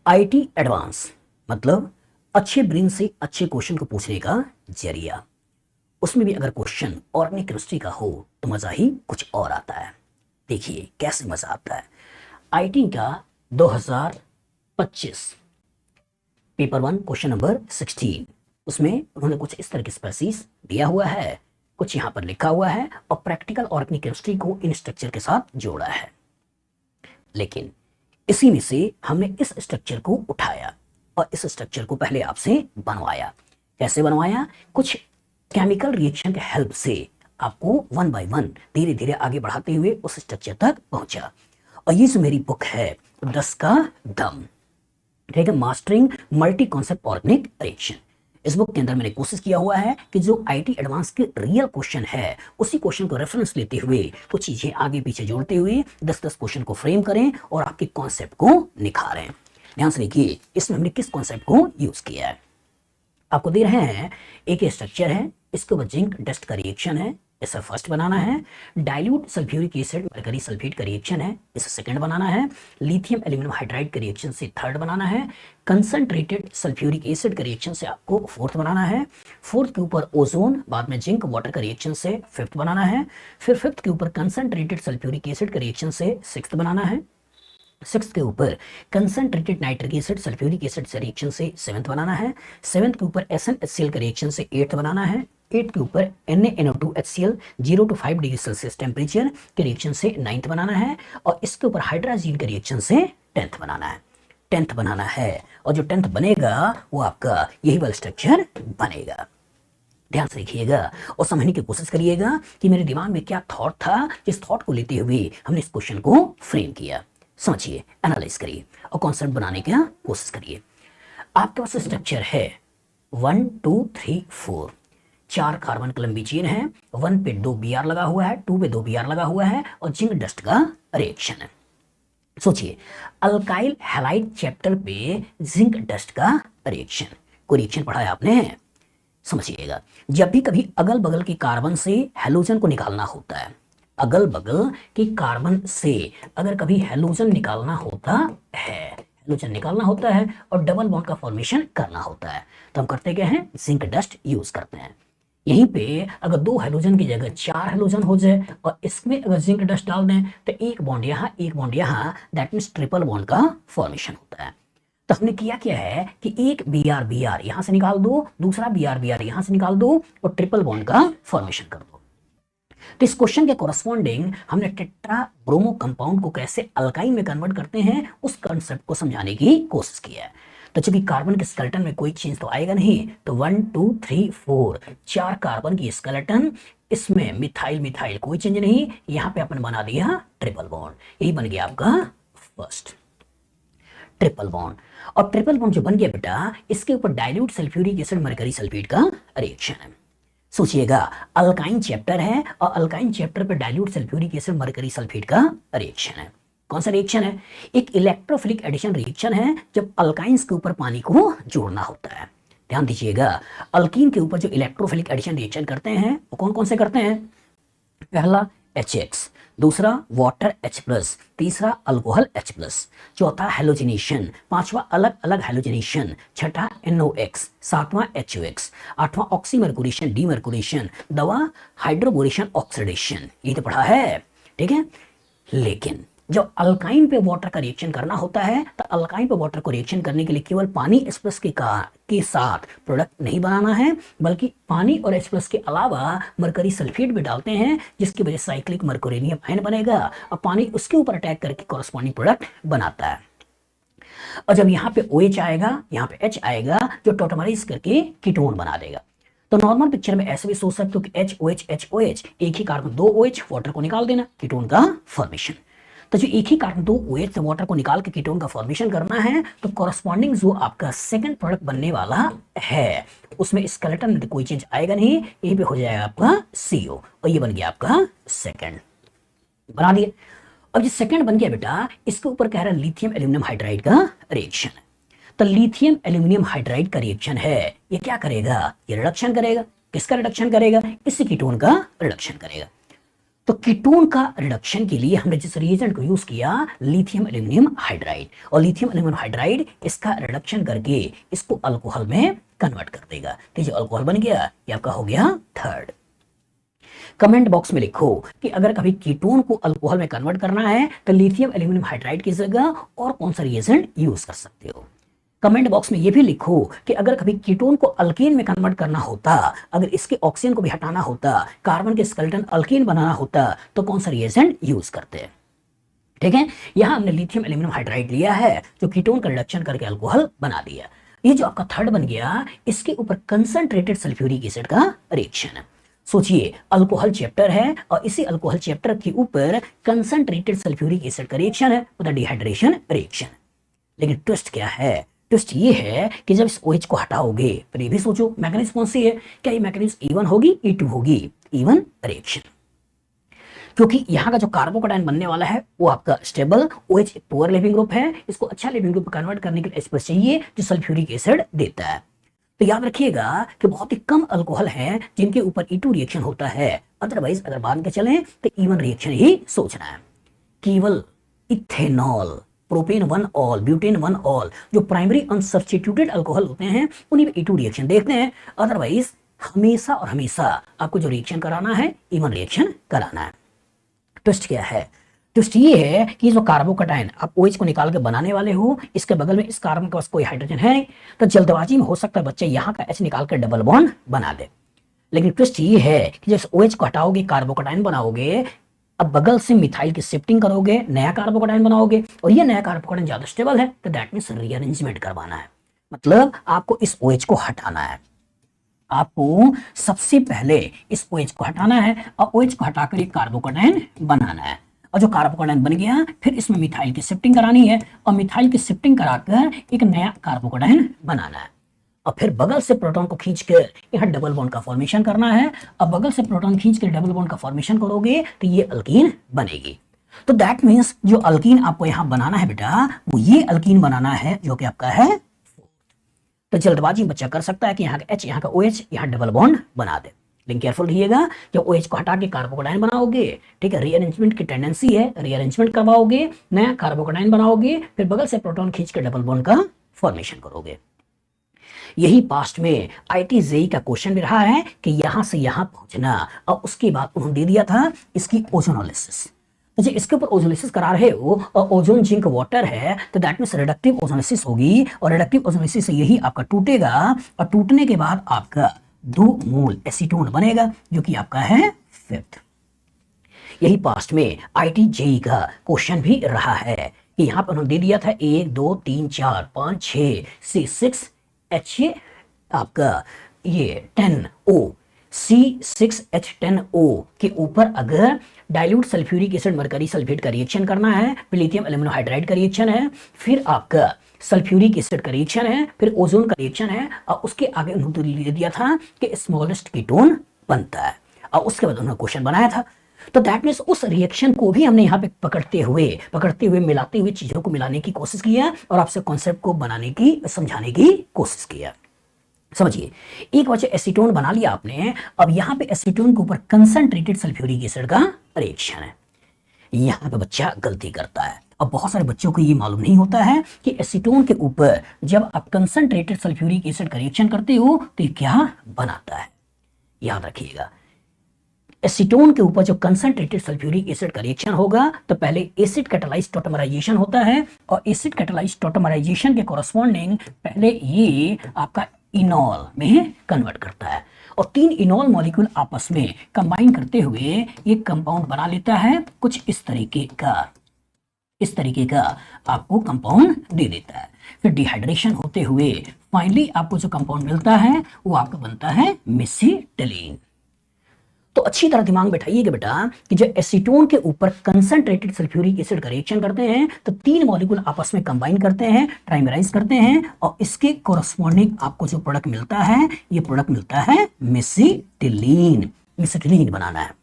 IT advance मतलब अच्छे brain से अच्छे क्वेश्चन को पूछने का जरिया। उसमें भी अगर क्वेश्चन ऑर्गेनिक केमिस्ट्री का हो तो मजा ही कुछ और आता है। देखिए कैसे मजा आता है। आईटी का 2025 पेपर 1 क्वेश्चन नंबर 16, उसमें उन्होंने कुछ इस तरह की स्पेसीज दिया हुआ है, कुछ यहां पर लिखा हुआ है और प्रैक्टिकल ऑर्गेनिक केमिस्ट्री को इन स्ट्रक्चर के साथ जोड़ा है। लेकिन इसी में से हमने इस स्ट्रक्चर को उठाया और इस स्ट्रक्चर को पहले आपसे बनवाया। कैसे बनवाया? कुछ केमिकल रिएक्शन के हेल्प से आपको वन बाय वन धीरे धीरे आगे बढ़ाते हुए उस स्ट्रक्चर तक पहुंचा। और ये जो मेरी बुक है 10 का दम, ठीक है, mastering multi concept organic reaction, इस बुक के अंदर मैंने कोशिश किया हुआ है कि जो आईटी एडवांस के रियल क्वेश्चन है उसी क्वेश्चन को रेफरेंस लेते हुए कुछ चीजें आगे पीछे जोड़ते हुए 10-10 क्वेश्चन को फ्रेम करें और आपके कॉन्सेप्ट को निखारें। ध्यान से देखिए इसमें हमने किस कॉन्सेप्ट को यूज किया है। आपको दे रहे हैं एक स्ट्रक्चर है, इसके ऊपर जिंक डस्ट का रिएक्शन है, इसे फर्स्ट बनाना है। Dilute sulphuric acid mercury sulphate का रिएक्शन है, इसे सेकंड बनाना है। लिथियम एल्यूमिनियम हाइड्राइड का रिएक्शन से थर्ड बनाना है। कंसंट्रेटेड सल्फ्यूरिक एसिड का रिएक्शन से आपको फोर्थ बनाना है। फोर्थ के ऊपर ओजोन, बाद में जिंक वाटर का रिएक्शन से फिफ्थ बनाना है। फिर फिफ्थ के ऊपर कंसंट्रेटेड सल्फ्यूरिक एसिड का रिएक्शन से सिक्स्थ बनाना है। सिक्स के ऊपर concentrated nitric acid sulphuric acid से रिएक्शन से सेवेंथ बनाना है। सेवेंथ के ऊपर SnHCl का रिएक्शन से एट्थ बनाना है। एट के ऊपर NaNO2HCl 0 to 5 degree Celsius temperature के रिएक्शन से नाइन्थ बनाना है। और इसके ऊपर हाइड्राजीन के रिएक्शन से टेंथ बनाना है। टेंथ बनाना है और जो टेंथ बनेगा वो आपका यही वाला स्ट्रक्चर बनेगा। ध्यान से देखिएगा और समझने की कोशिश करिएगा कि मेरे दिमाग में क्या थॉट था, जिस थॉट को लेते हुए हमने इस क्वेश्चन को फ्रेम किया। समझिए, एनालाइज करिए और कॉन्सेप्ट बनाने की कोशिश करिए। आपके पास स्ट्रक्चर है 1 2 3 4, 4 कार्बन की लंबी चेन है। 1 पे 2 Br लगा हुआ है, 2 पे 2 Br लगा हुआ है और जिंक डस्ट का रिएक्शन है। सोचिए अल्काइल हैलाइड चैप्टर पे जिंक डस्ट का रिएक्शन, कोई रिएक्शन पढ़ा है आपने? समझिएगा, जब भी कभी अगल बगल के कार्बन से हैलोजन को निकालना होता है, अगल बगल के कार्बन से अगर कभी हैलोजन निकालना होता है और डबल बॉन्ड का फॉर्मेशन करना होता है तो हम करते क्या हैं? जिंक डस्ट यूज करते हैं। यहीं पे अगर 2 हैलोजन की जगह 4 हैलोजन हो जाए और इसमें अगर जिंक डस्ट डाल दें तो एक बॉन्ड यहाँ, दैट मीन्स ट्रिपल बॉन्ड का फॉर्मेशन होता है। तो हमने किया है कि एक Br यहां से निकाल दो, दूसरा Br यहां से निकाल दो और ट्रिपल बॉन्ड का फॉर्मेशन कर दो। तो इस क्वेश्चन के कोरस्पॉन्डिंग हमने टेट्रा ब्रोमो कंपाउंड को कैसे अल्काइन में कन्वर्ट करते हैं उस कंसेप्ट को समझाने की कोशिश की है। तो चूंकि कार्बन के स्केलेटन में कोई चेंज तो आएगा नहीं, तो 1 2 3 4 4 कार्बन की स्केलेटन, इसमें मिथाइल कोई चेंज नहीं, यहां पे अपन बना दिया ट्रिपल बॉन्ड, यही बन गया आपका फर्स्ट ट्रिपल बॉन्ड। और ट्रिपल बॉन्ड जो बन गया बेटा, इसके ऊपर dilute sulphuric acid mercury sulphate का रिएक्शन है। सोचिएगा अल्काइन चैप्टर है और अल्काइन चैप्टर पे dilute sulphuric acid mercury sulphate का रिएक्शन है। कौन सा रिएक्शन है? एक इलेक्ट्रोफिलिक एडिशन रिएक्शन है, जब अल्काइंस के ऊपर पानी को जोड़ना होता है। ध्यान दीजिएगा, अल्कीन के ऊपर जो इलेक्ट्रोफिलिक एडिशन रिएक्शन करते हैं वो कौन कौन से करते हैं? पहला HX, दूसरा वाटर H+, तीसरा अल्कोहल H+, चौथा हेलोजिनेशन, पांचवा अलग अलग हेलोजिनेशन, छठा NOx, सातवां HOX, आठवां ऑक्सीमर्कुरेशन डीमर्कुरेशन, दवा हाइड्रोबोरेशन ऑक्सीडेशन। ये तो पढ़ा है, ठीक है। लेकिन जब अल्काइन पे वाटर का रिएक्शन करना होता है तो अल्काइन पे वाटर को रिएक्शन करने के लिए केवल पानी H+ के साथ प्रोडक्ट नहीं बनाना है, बल्कि पानी और H+ के अलावा मरकरी सल्फेट भी डालते हैं, जिसकी वजह से साइक्लिक मरकुरेनियम आयन बनेगा और पानी उसके ऊपर अटैक करके कॉरस्पॉन्डिंग प्रोडक्ट बनाता है। और जब यहाँ पे OH आएगा, यहाँ पे H आएगा जो टोटमराइज करके कीटोन बना देगा। तो नॉर्मल पिक्चर में ऐसे भी सोच सकते हो कि HOH एक ही कार्बन 2 OH, वाटर को निकाल देना, कीटोन का फॉर्मेशन। तो जो एक ही कार्बन 2 OH से वाटर को निकाल के कीटोन का फॉर्मेशन करना है, तो कॉरस्पॉन्डिंग जो आपका सेकंड प्रोडक्ट बनने वाला है उसमें स्केलेटन में तो कोई चेंज आएगा नहीं, यही पे हो जाएगा आपका CO और ये बन गया आपका सेकंड। बना दिए। अब ये सेकंड बन गया बेटा, इसके ऊपर कह रहा है लिथियम एल्यूमिनियम हाइड्राइड का रिएक्शन। तो लिथियम एल्यूमिनियम हाइड्राइड का रिएक्शन है, ये क्या करेगा? ये रिडक्शन करेगा। किसका रिडक्शन करेगा? इस कीटोन का रिडक्शन करेगा। तो कीटोन का रिडक्शन के लिए हमने जिस रिएजेंट को यूज किया, लिथियम एल्यूमिनियम हाइड्राइड, और लिथियम एल्यूमिनियम हाइड्राइड इसका रिडक्शन करके इसको अल्कोहल में कन्वर्ट कर देगा। तो जो अल्कोहल बन गया ये आपका हो गया थर्ड। कमेंट बॉक्स में लिखो कि अगर कभी कीटोन को अल्कोहल में कन्वर्ट करना है तो लिथियम एल्यूमिनियम हाइड्राइड की जगह और कौन सा रिएजेंट यूज कर सकते हो। कमेंट बॉक्स में ये भी लिखो कि अगर कभी कीटोन को अल्कीन में कन्वर्ट करना होता, अगर इसके ऑक्सीजन को भी हटाना होता, कार्बन के स्केलेटन अल्कीन बनाना होता, तो कौन सा रिएजेंट यूज करते। ठीक है, यहां हमने लिथियम एल्यूमिनियम हाइड्राइड लिया है जो कीटोन का रिडक्शन करके अल्कोहल बना दिया। ये जो आपका थर्ड बन गया, इसके ऊपर कंसंट्रेटेड सल्फ्यूरिक एसिड का रिएक्शन है। सोचिए अल्कोहल चैप्टर है और इसी अल्कोहल चैप्टर के ऊपर कंसंट्रेटेड सल्फ्यूरिक एसिड का रिएक्शन है, मतलब डिहाइड्रेशन रिएक्शन। लेकिन ट्विस्ट क्या है, ट्विस्ट ये है कि जब इस OH को हटाओगे, फिर ये भी सोचो मैकेनिज्म कौन सी है, क्या ये मैकेनिज्म E1 होगी E2 होगी, E1 रिएक्शन। क्योंकि यहाँ का जो कार्बोकैटायन बनने वाला है वो आपका स्टेबल OH एक पुअर लिविंग ग्रुप है, इसको अच्छा लिविंग ग्रुप कन्वर्ट करने के लिए H+ चाहिए जो सल्फ्यूरिक एसिड देता है। तो याद रखिएगा कि बहुत ही कम अल्कोहल है जिनके ऊपर E2 रिएक्शन होता है, अदरवाइज अगर मान के चलें तो E1 रिएक्शन ही सोचना है। केवल ethanol, propane 1 all, butane 1 all जो प्राइमरी अनसब्स्टिट्यूटेड अल्कोहल होते हैं उन्हीं में E2 रिएक्शन देखते हैं, अदरवाइज हमेशा और हमेशा आपको जो रिएक्शन कराना है E1 रिएक्शन कराना है। ट्विस्ट क्या है, ट्विस्ट ये है कि जो कार्बोकैटायन आप OH को निकाल के बनाने वाले हो, इसके बगल में इस कार्बन के पास कोई हाइड्रोजन है नहीं, तो जल्दबाजी में हो सकता है बच्चे यहाँ का H निकाल कर डबल बॉन्ड बना दे। लेकिन ट्विस्ट ये है कि जब OH को हटाओगे कार्बोकैटायन बनाओगे, अब बगल से मिथाइल की शिफ्टिंग करोगे, नया कार्बोकैटायन बनाओगे, और ये नया कार्बोकैटायन ज्यादा स्टेबल है तो दैट मींस रीअरेंजमेंट करवाना है, मतलब आपको इस OH को हटाना है। आपको सबसे पहले इस OH को हटाना है और OH को हटाकर एक कार्बोकैटायन बनाना है, और जो कार्बोकैटायन बन गया फिर इसमें मिथाइल की शिफ्टिंग करानी है और मिथाइल की शिफ्टिंग कराकर एक नया कार्बोकैटायन बनाना है, और फिर बगल से प्रोटॉन को खींचकर यहाँ डबल बॉन्ड का फॉर्मेशन करना है। अब बगल से प्रोटॉन खींचकर डबल बॉन्ड का फॉर्मेशन करोगे तो ये अल्कीन बनेगी। तो दैट मीन्स जो अल्कीन आपको यहाँ बनाना है बेटा, वो ये अल्कीन बनाना है जो कि आपका है। तो जल्दबाजी में बच्चा कर सकता है कि यहाँ का H, यहाँ का OH, यहाँ डबल बॉन्ड बना दे, लेकिन केयरफुल रहिएगा, जब OH को हटा के कार्बोकैटायन बनाओगे, ठीक है, रीअरेंजमेंट की टेंडेंसी है, रीअरेंजमेंट करवाओगे, नया कार्बोकैटायन बनाओगे, फिर बगल से प्रोटॉन खींच के डबल बॉन्ड का फॉर्मेशन करोगे। यही पास्ट में IIT JEE का क्वेश्चन भी रहा है कि यहां से यहां पहुंचना, और उसके बाद उन्होंने दे दिया था इसकी ओजोनोलिसिस। तो जो इसके ऊपर ओजोनोलिसिस करा रहे हो और ओजोन जिंक वाटर है तो दैट मींस रिडक्टिव ओजोनोलिसिस होगी, और रिडक्टिव ओजोनोलिसिस से यही आपका टूटेगा, और टूटने के बाद आपका 2 मोल एसीटोन बनेगा जो कि आपका है 5th। यही पास्ट में IIT JEE का क्वेश्चन भी रहा है कि यहाँ पर उन्होंने दे दिया था 1 2 3 4 5 6 C6 H आपका ये 10O C6H10O के ऊपर अगर dilute sulphuric acid mercury sulphate का रिएक्शन करना है, फिर लिथियम एल्यूमिनो हाइड्राइड का रिएक्शन है, फिर आपका सल्फ्यूरिक एसिड का रिएक्शन है, फिर ओजोन का रिएक्शन है, और उसके आगे उन्होंने दे दिया था कि स्मॉलेस्ट कीटोन बनता है, और उसके बाद उन्होंने क्वेश्चन बनाया था। तो दैट मीन्स उस रिएक्शन को भी हमने यहाँ पे पकड़ते हुए मिलाते हुए चीजों को मिलाने की कोशिश किया और आपसे कॉन्सेप्ट को बनाने की, समझाने की कोशिश किया। समझिए, एक बार एसीटोन बना लिया आपने, अब यहाँ पे एसीटोन के ऊपर कंसंट्रेटेड सल्फ्यूरिक एसिड का रिएक्शन है। यहाँ पे बच्चा गलती करता है, अब बहुत सारे बच्चों को ये मालूम नहीं होता है कि एसीटोन के ऊपर जब आप कंसंट्रेटेड सल्फ्यूरिक एसिड का रिएक्शन करते हो तो ये क्या बनाता है। याद रखिएगा, एसीटोन के ऊपर जो कंसंट्रेटेड सल्फ्यूरिक एसिड का रिएक्शन होगा तो पहले एसिड कैटालाइज्ड टॉटमराइजेशन होता है, और एसिड कैटालाइज्ड टॉटमराइजेशन के कोरस्पॉन्डिंग पहले ये आपका इनॉल में कन्वर्ट करता है, और 3 इनॉल मॉलिक्यूल आपस में कंबाइन करते हुए एक कंपाउंड बना लेता है कुछ इस तरीके का आपको कंपाउंड दे देता है। फिर डिहाइड्रेशन होते हुए फाइनली आपको जो कंपाउंड मिलता है वो आपका बनता है मेसिटिलीन। तो अच्छी तरह दिमाग बैठाइएगा बेटा कि जब एसीटोन के ऊपर कंसंट्रेटेड सल्फ्यूरिक एसिड का रिएक्शन करते हैं तो 3 मॉलिक्यूल आपस में कंबाइन करते हैं, ट्राइमराइज करते हैं, और इसके कोरस्पॉन्डिंग आपको जो प्रोडक्ट मिलता है ये प्रोडक्ट मिलता है मेसिटिलीन। मेसिटिलीन बनाना है।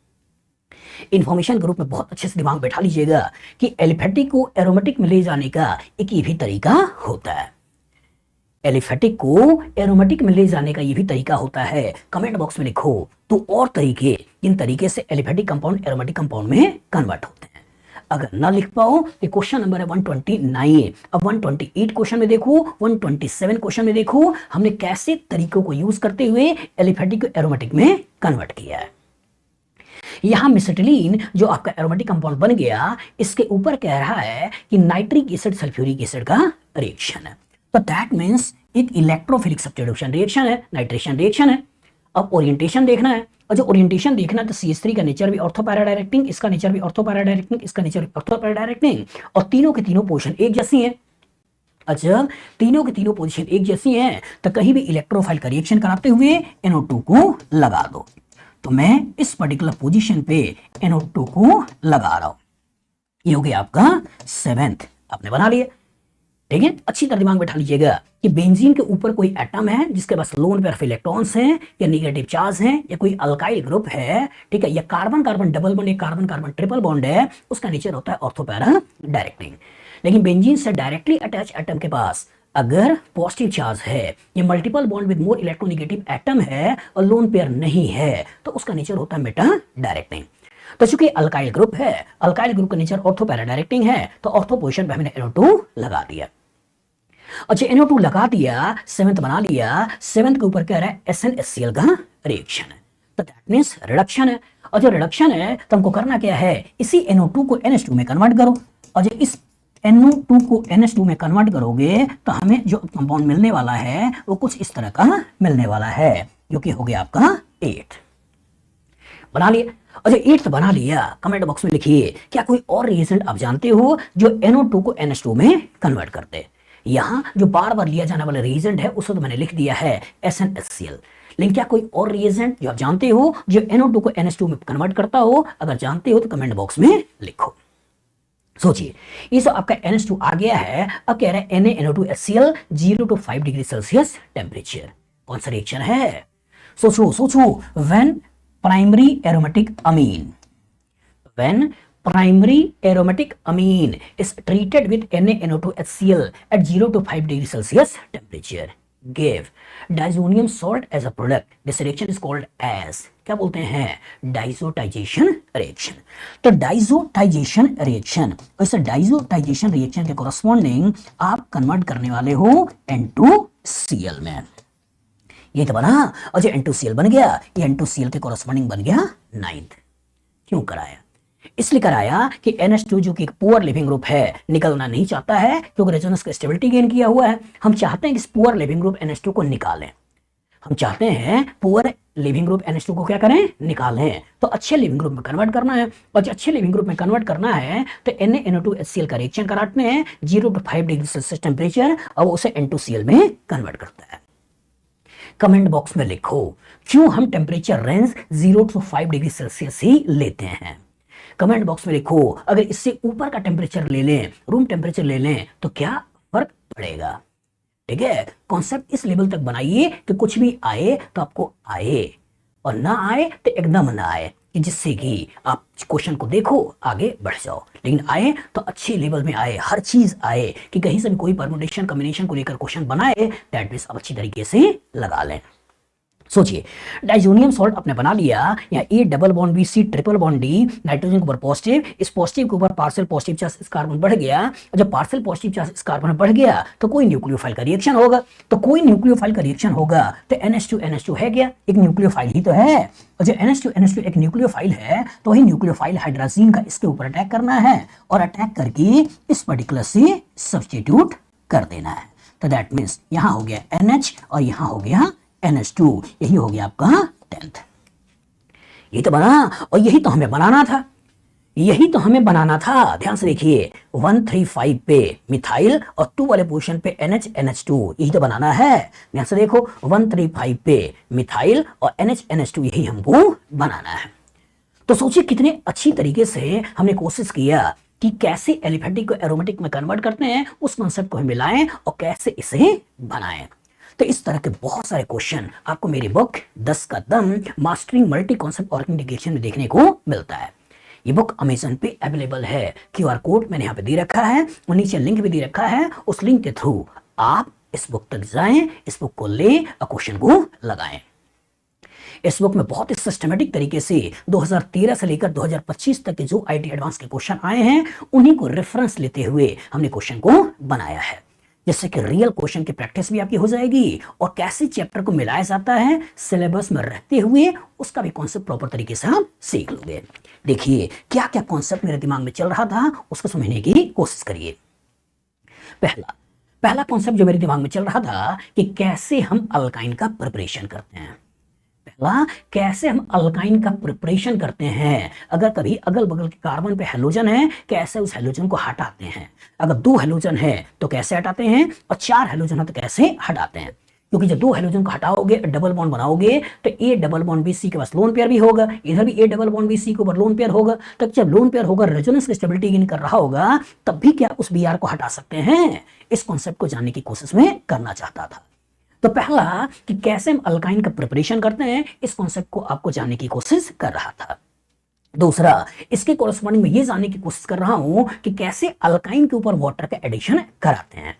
इंफॉर्मेशन के रूप में बहुत अच्छे से दिमाग बैठा लीजिएगा कि एलिफेटिक को एरोमेटिक में ले जाने का एक ये भी तरीका होता है। एलिफेटिक को एरोमेटिक में ले जाने का ये भी तरीका होता है। कमेंट बॉक्स में लिखो तो और तरीके, इन तरीके से एलिफेटिक कंपाउंड एरोमेटिक कंपाउंड में कन्वर्ट होते हैं। अगर ना लिख पाओ तो क्वेश्चन नंबर है 129। अब 128 क्वेश्चन में देखो, 127 क्वेश्चन में देखो हमने कैसे तरीकों को यूज करते हुए एलिफेटिक को एरोमेटिक में कन्वर्ट किया है। यहां मिसेटिलीन जो आपका एरोमेटिक कंपाउंड बन गया, इसके ऊपर कह रहा है कि नाइट्रिक एसिड सल्फ्यूरिक एसिड का रिएक्शन है, तो दैट मींस एक इलेक्ट्रोफिलिक सब्स्टिट्यूशन रिएक्शन है, नाइट्रेशन रिएक्शन है। अब ओरिएंटेशन देखना है, और जो ओरिएंटेशन देखना है तो CH3 का नेचर भी ऑर्थो पैरा डायरेक्टिंग, इसका नेचर भी ऑर्थो पैरा डायरेक्टिंग, इसका नेचर भी ऑर्थो पैरा डायरेक्टिंग, और तीनों के तीनों पोजीशन एक जैसी हैं। अच्छा, तीनों की तीनों पोजीशन एक जैसी हैं तो कहीं भी इलेक्ट्रोफाइल का रिएक्शन कराते हुए NO2 को लगा दो। तो मैं इस पर्टिकुलर पोजीशन पे NO2 को लगा रहा हूं। ये हो गया आपका 7th, आपने बना लिया। ठीक है, अच्छी तरह दिमाग बैठा लीजिएगा कि बेंजीन के ऊपर कोई एटम है जिसके पास लोन पेयर ऑफ इलेक्ट्रॉन्स हैं या नेगेटिव चार्ज हैं, या कोई अल्काइल ग्रुप है, ठीक है, या कार्बन कार्बन डबल बॉन्ड या कार्बन कार्बन ट्रिपल बॉन्ड है, उसका नेचर होता है ऑर्थो पैरा डायरेक्टिंग। लेकिन बेंजीन से डायरेक्टली अटैच एटम के पास अगर पॉजिटिव चार्ज है या multiple bond with more electronegative atom है और लोन पेयर नहीं है, तो उसका नेचर होता है मेटा डायरेक्टिंग। तो चूंकि अल्काइल ग्रुप है, अल्काइल ग्रुप का नेचर ऑर्थो पैरा डायरेक्टिंग है, तो ऑर्थो पोजीशन पे हमने NO2 लगा दिया। अच्छा, NO2 लगा दिया, 7th बना लिया। 7th के ऊपर कह रहा है SnHCl का रिएक्शन है, तो दैट मींस रिडक्शन है। और जो रिडक्शन है तो हमको करना क्या है, इसी NO2 को NH2 में कन्वर्ट करो। और जो इस NO2 को NH2 में कन्वर्ट करोगे तो हमें जो कंपाउंड मिलने वाला है वो कुछ इस तरह का मिलने वाला है, जो कि हो गया आपका 8। बना लिया। और जो 8th बना लिया, कमेंट बॉक्स में लिखिए क्या कोई और रिएजेंट आप जानते हो जो NO2 को NH2 में कन्वर्ट करते। यहां जो बार बार लिया जाने वाला रिएजेंट है उसको तो मैंने लिख दिया है SnHCl, लेकिन क्या कोई और रिएजेंट जो आप जानते हो जो NO2 को NH2 में कन्वर्ट करता हो? अगर जानते हो तो कमेंट बॉक्स में लिखो। सोचिए, ये तो आपका NH2 आ गया है, अब कह रहा है NaNO2HCl 0 to 5 degree Celsius temperature. कौन सा रिएक्शन है? सोचो सोचो, when primary aromatic amine, when primary aromatic amine is treated with NaNO2HCl at 0 to 5 degree Celsius temperature gave diazonium salt as a product. This reaction is called as, क्या बोलते हैं, diazotization reaction. तो diazotization reaction, इस diazotization reaction के corresponding आप convert करने वाले हो N2Cl में। ये तो बना, और जो N2Cl बन गया, ये N2Cl के कोरस्पॉन्डिंग बन गया 9th। क्यों कराया? इसलिए कराया कि NH2 जो कि एक पुअर लिविंग ग्रुप है निकलना नहीं चाहता है क्योंकि रेजोनेंस का स्टेबिलिटी गेन किया हुआ है। हम चाहते हैं कि इस पुअर लिविंग ग्रुप NH2 को निकालें, हम चाहते हैं पुअर लिविंग ग्रुप NH2 को क्या करें, निकालें। तो अच्छे लिविंग ग्रुप में कन्वर्ट करना है, और जब अच्छे लिविंग ग्रुप में कन्वर्ट करना है तो NaNO2HCl का रिएक्शन कराते हैं 0 to 5 डिग्री सेल्सियस टेम्परेचर, और उसे N2Cl में कन्वर्ट करता है। कमेंट बॉक्स में लिखो क्यों हम temperature range 0 to 5 degree Celsius ही लेते हैं। कमेंट बॉक्स में लिखो, अगर इससे ऊपर का टेम्परेचर ले लें, रूम टेम्परेचर ले लें, तो क्या फर्क पड़ेगा। ठीक है, कॉन्सेप्ट इस लेवल तक बनाइए कि कुछ भी आए तो आपको आए, और ना आए तो एकदम ना आए, कि जिससे कि आप क्वेश्चन को देखो आगे बढ़ जाओ, लेकिन आए तो अच्छे लेवल में आए, हर चीज आए, कि कहीं से भी कोई परम्यूटेशन कॉम्बिनेशन को लेकर क्वेश्चन बनाए दैट मींस आप अच्छी तरीके से लगा लें। सोचिए, डाइजोनियम सॉल्ट आपने बना लिया, या A double bond B C triple bond D, nitrogen के ऊपर पॉजिटिव, इस पॉजिटिव के ऊपर पार्शियल पॉजिटिव चार्ज इस कार्बन बढ़ गया, और जब पार्शियल पॉजिटिव चार्ज इस कार्बन बढ़ गया तो कोई न्यूक्लियोफाइल का रिएक्शन होगा, तो कोई न्यूक्लियोफाइल का रिएक्शन होगा तो NH2 है क्या, एक न्यूक्लियोफाइल ही तो है, और जब NH2 एक न्यूक्लियोफाइल है तो वही न्यूक्लियोफाइल हाइड्रोजन का इसके ऊपर अटैक करना है, और अटैक करके इस पर्टिकुलर से सब्स्टिट्यूट कर देना है। तो दैट मीन्स यहां हो गया NH और यहां हो गया NH2, यही हो गया आपका 10th। ये तो बना, और यही तो हमें बनाना था, यही तो हमें बनाना था। ध्यान से देखिए, 135 पे मिथाइल और 2 वाले पोजीशन पे NH2, यही तो बनाना है। ध्यान से देखो, 135 पे मिथाइल और NH2, यही हमको बनाना है। तो सोचिए कितने अच्छी तरीके से हमने कोशिश किया कि कैसे एलिफेटिक को एरोमेटिक में कन्वर्ट करते हैं, उस कॉन्सेप्ट को हम मिलाएं और कैसे इसे बनाएं। तो इस तरह के बहुत सारे क्वेश्चन आपको मेरी बुक 10 का दम मास्टरिंग मल्टी कॉन्सेप्ट ऑर्गेनाइजेशन में देखने को मिलता है। ये बुक अमेजन पे अवेलेबल है, QR कोड मैंने यहाँ पे दे रखा है और नीचे लिंक भी दे रखा है। उस लिंक के थ्रू आप इस बुक तक जाएं, इस बुक को ले और क्वेश्चन को लगाएं। इस बुक में बहुत ही सिस्टमेटिक तरीके से 2013 से लेकर 2025 तक के जो आईटी एडवांस के क्वेश्चन आए हैं उन्हीं को रेफरेंस लेते हुए हमने क्वेश्चन को बनाया है, जिससे कि रियल क्वेश्चन की प्रैक्टिस भी आपकी हो जाएगी और कैसे चैप्टर को मिलाया जाता है सिलेबस में रहते हुए उसका भी कॉन्सेप्ट प्रॉपर तरीके से आप सीख लोगे। देखिए क्या क्या कॉन्सेप्ट मेरे दिमाग में चल रहा था उसको समझने की कोशिश करिए। पहला कॉन्सेप्ट जो मेरे दिमाग में चल रहा था कि कैसे हम अल्काइन का प्रिपरेशन करते हैं। कैसे हम अल्काइन का प्रिपरेशन करते हैं, अगर कभी अगल बगल के कार्बन पे हेलोजन है कैसे उस हेलोजन को हटाते हैं, अगर 2 हेलोजन है तो कैसे हटाते हैं और 4 हेलोजन है तो कैसे हटाते हैं। क्योंकि जब 2 हेलोजन को हटाओगे डबल बॉन्ड बनाओगे तो A double bond B C के पास लोन पेयर भी होगा, इधर भी A double bond B C के ऊपर लोन पेयर होगा। तब जब लोन पेयर होगा रेजोनेंस की स्टेबिलिटी गेन कर रहा होगा तब भी क्या उस बी आर को हटा सकते हैं। इस कॉन्सेप्ट को जानने की कोशिश में करना चाहता था। तो पहला कि कैसे हम अल्काइन का प्रिपरेशन करते हैं इस कॉन्सेप्ट को आपको जानने की कोशिश कर रहा था। दूसरा इसके कोरस्पॉन्डिंग में ये जानने की कोशिश कर रहा हूं कि कैसे अल्काइन के ऊपर वाटर का एडिशन कराते हैं,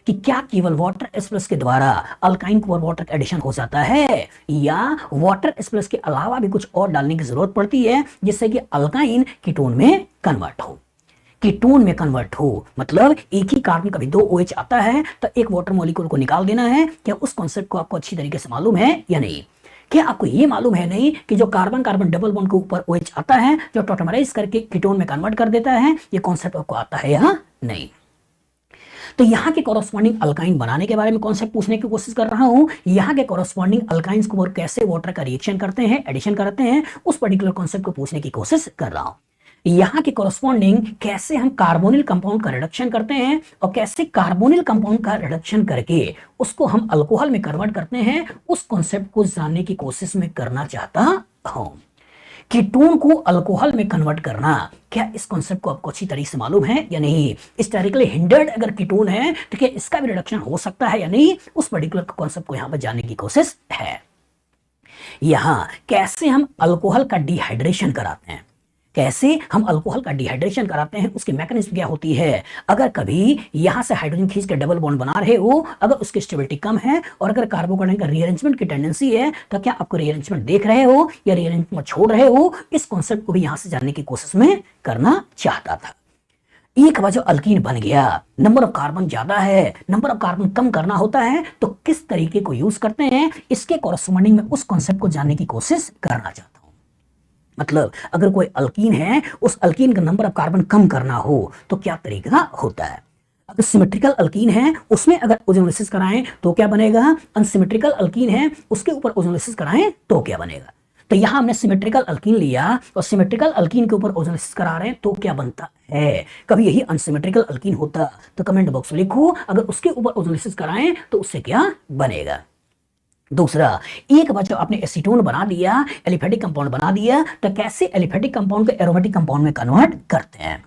कि क्या केवल वाटर एस प्लस के द्वारा अल्काइन के ऊपर वाटर का एडिशन हो जाता है या वाटर एस प्लस के अलावा भी कुछ और डालने की जरूरत पड़ती है जिससे कि अल्काइन कीटोन में कन्वर्ट हो। कीटोन में कन्वर्ट हो मतलब एक ही कार्बन का भी 2 OH आता है तो एक वाटर मॉलिक्यूल को निकाल देना है। क्या उस कॉन्सेप्ट को आपको अच्छी तरीके से मालूम है या नहीं? क्या आपको ये मालूम है नहीं कि जो कार्बन कार्बन डबल बॉन्ड के ऊपर OH आता है जो टॉटमराइज करके कीटोन में कन्वर्ट कर देता है, ये कॉन्सेप्ट आपको आता है या नहीं? तो यहाँ के कॉरस्पॉन्डिंग अल्काइन बनाने के बारे में कॉन्सेप्ट पूछने की कोशिश कर रहा हूं। यहाँ के कॉरस्पॉन्डिंग अल्काइंस को कैसे वाटर का रिएक्शन करते हैं, एडिशन करते हैं, उस पर्टिकुलर कॉन्सेप्ट को पूछने की कोशिश कर रहा हूं। यहाँ के कॉरस्पॉन्डिंग कैसे हम कार्बोनिल कंपाउंड का रिडक्शन करते हैं और कैसे कार्बोनिल कंपाउंड का रिडक्शन करके उसको हम अल्कोहल में कन्वर्ट करते हैं, उस कॉन्सेप्ट को जानने की कोशिश में करना चाहता हूं। कीटोन को अल्कोहल में कन्वर्ट करना, क्या इस कॉन्सेप्ट को आपको अच्छी तरीके से मालूम है या नहीं? स्टेरिकली हिंडर्ड अगर कीटोन है तो क्या इसका भी रिडक्शन हो सकता है या नहीं, उस पर्टिकुलर कॉन्सेप्ट को यहां पर जानने की कोशिश है। यहां कैसे हम अल्कोहल का डिहाइड्रेशन कराते हैं, कैसे हम अल्कोहल का डिहाइड्रेशन कराते हैं, उसकी मैकेनिज्म क्या होती है। अगर कभी यहां से हाइड्रोजन खींच के डबल बॉन्ड बना रहे हो, अगर उसकी स्टेबिलिटी कम है और अगर कार्बोकार्बन का रीअरेंजमेंट की टेंडेंसी है तो क्या आपको रीअरेंजमेंट देख रहे हो या रीअरेंजमेंट छोड़ रहे हो, इस कॉन्सेप्ट को भी यहां से जानने की कोशिश में करना चाहता था। एक बार जो अल्कीन बन गया, नंबर ऑफ कार्बन ज्यादा है, नंबर ऑफ कार्बन कम करना होता है तो किस तरीके को यूज करते हैं, इसके कॉरस्पॉन्डिंग में उस कॉन्सेप्ट को जानने की कोशिश करना चाहता हूं। मतलब अगर कोई अल्कीन है उस अल्कीन का नंबर ऑफ कार्बन कम करना हो तो क्या तरीका होता है। अगर सिमेट्रिकल अल्कीन है उसमें अगर ओजोनोलिसिस कराएं तो क्या बनेगा, अनसिमेट्रिकल अल्कीन है उसके ऊपर ओजोनोलिसिस कराएं तो क्या बनेगा। तो यहां हमने सिमेट्रिकल अल्कीन लिया और सिमेट्रिकल अल्कीन के ऊपर ओजोनोलिसिस करा रहे हैं तो क्या बनता है। कभी यही अनसिमेट्रिकल अल्कीन होता तो कमेंट बॉक्स में लिखो अगर उसके ऊपर ओजोनोलिसिस कराएं तो उससे क्या बनेगा। दूसरा, एक बार जब आपने एसीटोन बना दिया, एलिफेटिक कंपाउंड बना दिया तो कैसे एलिफेटिक कंपाउंड को एरोमेटिक कंपाउंड में कन्वर्ट करते हैं,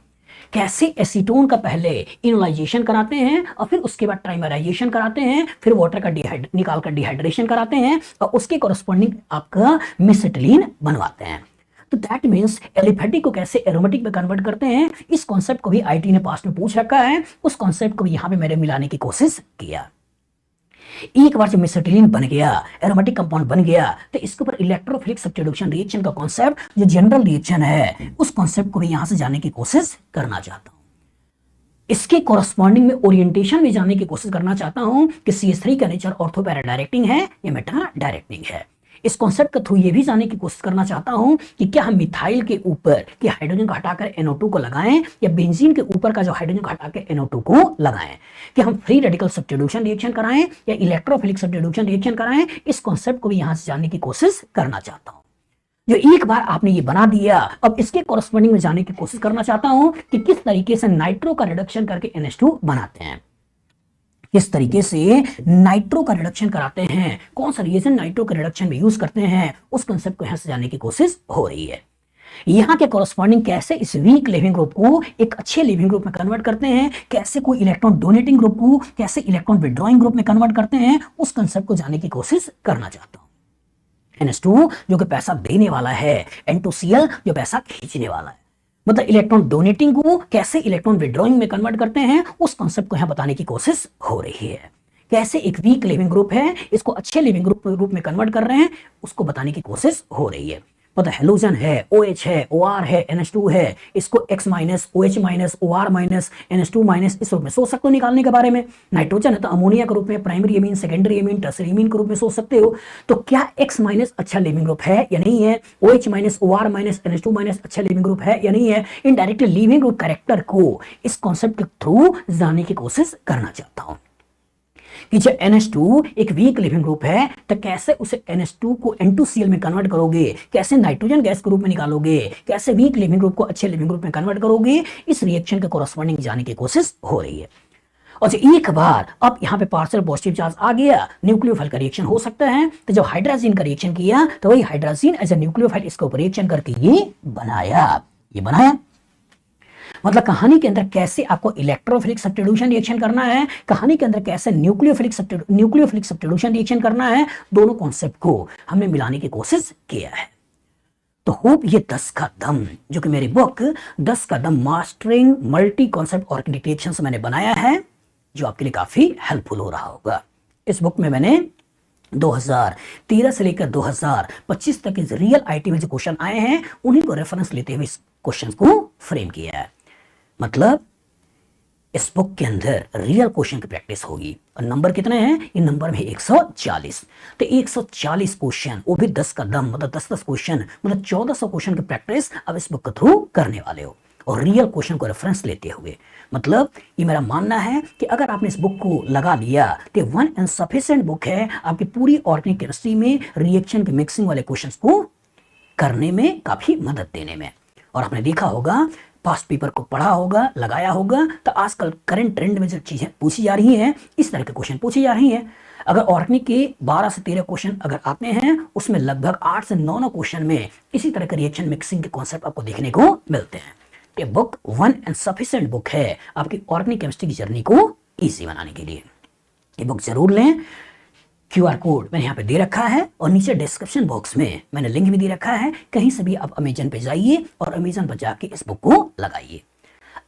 कैसे एसीटोन का पहले इनोलाइजेशन कराते हैं और फिर उसके बाद ट्राइमराइजेशन कराते हैं, फिर वाटर का निकाल कर डिहाइड्रेशन कराते हैं और उसके कॉरस्पॉन्डिंग आपका मेसिटिलीन बनवाते हैं। तो दैट मींस एलिफेटिक को कैसे एरोमेटिक में कन्वर्ट करते हैं, इस कॉन्सेप्ट को भी आईटी ने पास्ट में पूछ रखा है, उस कॉन्सेप्ट को भी यहां पे मैंने मिलाने की कोशिश किया। एक बार जब मेसिटिलीन बन गया, एरोमेटिक कंपाउंड बन गया तो इसके ऊपर इलेक्ट्रोफिलिक सब्स्टिट्यूशन रिएक्शन का कॉन्सेप्ट जो जनरल रिएक्शन है उस कॉन्सेप्ट को भी यहां से जानने की कोशिश करना चाहता हूं। इसके कॉरस्पॉन्डिंग में ओरिएंटेशन भी जानने की कोशिश करना चाहता हूं कि CH3 का नेचर ऑर्थो पैरा डायरेक्टिंग है या मेटा डायरेक्टिंग है। इस कॉन्सेप्ट के थ्रू ये भी जानने की कोशिश करना चाहता हूं कि क्या हम मिथाइल के ऊपर के हाइड्रोजन को हटाकर NO2 को लगाएं या बेंजीन के ऊपर का जो हाइड्रोजन को हटाकर NO2 को लगाएं, कि हम फ्री रेडिकल सब्स्टिट्यूशन रिएक्शन कराएं या इलेक्ट्रोफिलिक सब्स्टिट्यूशन रिएक्शन कराएं, इस कॉन्सेप्ट को भी यहां से जानने की कोशिश करना चाहता हूं। जो एक बार आपने ये बना दिया, अब इसके कॉरस्पॉन्डिंग में जानने की कोशिश करना चाहता हूं कि किस तरीके से नाइट्रो का रिडक्शन करके NH2 बनाते हैं, किस तरीके से नाइट्रो का रिडक्शन कराते हैं, कौन सा रिएजेंट नाइट्रो के रिडक्शन में यूज करते हैं, उस कंसेप्ट को यहां से जानने की कोशिश हो रही है। यहां के कॉरस्पॉन्डिंग कैसे इस वीक लिविंग ग्रुप को एक अच्छे लिविंग ग्रुप में कन्वर्ट करते हैं, कैसे कोई इलेक्ट्रॉन डोनेटिंग ग्रुप को कैसे इलेक्ट्रॉन विड्रॉइंग ग्रुप में कन्वर्ट करते हैं, उस कंसेप्ट को जानने की कोशिश करना चाहता हूं। NH2 जो कि पैसा देने वाला है, N2Cl जो पैसा खींचने वाला है, मतलब इलेक्ट्रॉन डोनेटिंग को कैसे इलेक्ट्रॉन विड्रॉइंग में कन्वर्ट करते हैं, उस कॉन्सेप्ट को यहां बताने की कोशिश हो रही है। कैसे एक वीक लिविंग ग्रुप है इसको अच्छे लिविंग ग्रुप में कन्वर्ट कर रहे हैं, उसको बताने की कोशिश हो रही है। मतलब हेलोजन है, OH है, OR है, NH2 है, इसको X minus, OH minus, OR minus, NH2 minus इस रूप में सोच सकते हो निकालने के बारे में। नाइट्रोजन है तो अमोनिया के रूप में, primary amine, secondary amine, tertiary amine के रूप में सोच सकते हो। तो क्या X माइनस अच्छा लिविंग ग्रुप है या नहीं है? OH minus, OR minus, NH2 minus अच्छा लिविंग ग्रुप है या नहीं है? इनडायरेक्टली लिविंग ग्रुप कैरेक्टर को इस कॉन्सेप्ट के थ्रू जानने की कोशिश करना चाहता हूं कि जब NH2 एक वीक लिविंग ग्रुप है तो कैसे उसे NH2 को N2Cl में कन्वर्ट करोगे, कैसे नाइट्रोजन गैस के रूप में निकालोगे, कैसे वीक लिविंग ग्रुप को अच्छे लिविंग ग्रुप में कन्वर्ट करोगे, इस रिएक्शन के कोरस्पॉन्डिंग जानने की कोशिश हो रही है। और जो एक बार अब यहाँ पे पार्शियल पॉजिटिव चार्ज आ गया, न्यूक्लियोफाइल का रिएक्शन हो सकता है। तो जब हाइड्रोजन का रिएक्शन किया तो वही हाइड्रोजन एज ए न्यूक्लियोफाइल इसके ऊपर रिएक्शन करके ये बनाया। मतलब कहानी के अंदर कैसे आपको इलेक्ट्रोफिलिक सब्स्टिट्यूशन रिएक्शन करना है, कहानी के अंदर कैसे न्यूक्लियोफिलिक सब्स्टिट्यूशन रिएक्शन करना है, दोनों कॉन्सेप्ट को हमने मिलाने की कोशिश किया है। तो होप ये 10 का दम जो कि मेरी बुक 10 का दम mastering multi concept organic reactions मैंने बनाया है, जो आपके लिए काफी हेल्पफुल हो रहा होगा। इस बुक में मैंने 2013 से लेकर 2025 तक इस रियल आईटी में जो क्वेश्चन आए हैं उन्हीं को रेफरेंस लेते हुए इस क्वेश्चन को फ्रेम किया है। मतलब इस बुक के अंदर रियल क्वेश्चन की प्रैक्टिस होगी। और नंबर कितने हैं? इन नंबर में 140। तो 140 क्वेश्चन, वो भी 10 का दम, मतलब 10-10 क्वेश्चन, मतलब 1400 क्वेश्चन की प्रैक्टिस अब इस बुक के थ्रू करने वाले हो और रियल क्वेश्चन को रेफरेंस लेते हुए। मतलब ये मेरा मानना है कि अगर आपने इस बुक को लगा लिया तो वन एंड सफिशिएंट बुक है आपकी पूरी ऑर्गेनिक केमिस्ट्री में रिएक्शन के मिक्सिंग वाले क्वेश्चंस को करने में काफी मदद देने में। और आपने देखा होगा, पास्ट पेपर को पढ़ा होगा, लगाया होगा, तो आजकल करंट ट्रेंड में जो चीजें पूछी जा रही हैं इस तरह के क्वेश्चन पूछे जा रही हैं। अगर ऑर्गेनिक के 12 से 13 क्वेश्चन अगर आते हैं उसमें लगभग 8 से 9 क्वेश्चन में इसी तरह के रिएक्शन मिक्सिंग के कॉन्सेप्ट आपको देखने को मिलते हैं। ये book one and sufficient book है आपकी ऑर्गेनिक केमिस्ट्री की जर्नी को इजी बनाने के लिए। ये बुक जरूर लें। QR कोड मैंने यहाँ पे दे रखा है और नीचे डिस्क्रिप्शन बॉक्स में मैंने लिंक भी दे रखा है। कहीं से भी आप अमेजन पे जाइए और अमेजन पर जाके इस बुक को लगाइए।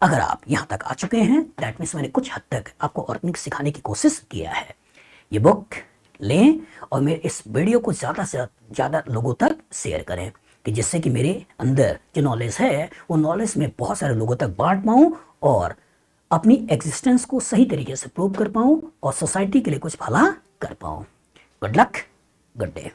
अगर आप यहाँ तक आ चुके हैं दैट मीन्स मैंने कुछ हद तक आपको ऑर्गेनिक सिखाने की कोशिश किया है। ये बुक लें और मेरे इस वीडियो को ज़्यादा से ज़्यादा लोगों तक शेयर करें कि जिससे कि मेरे अंदर जो नॉलेज है वो नॉलेज में बहुत सारे लोगों तक बांट पाऊँ और अपनी एग्जिस्टेंस को सही तरीके से प्रूव कर पाऊँ और सोसाइटी के लिए कुछ भला कर पाऊँ। Good luck, good day.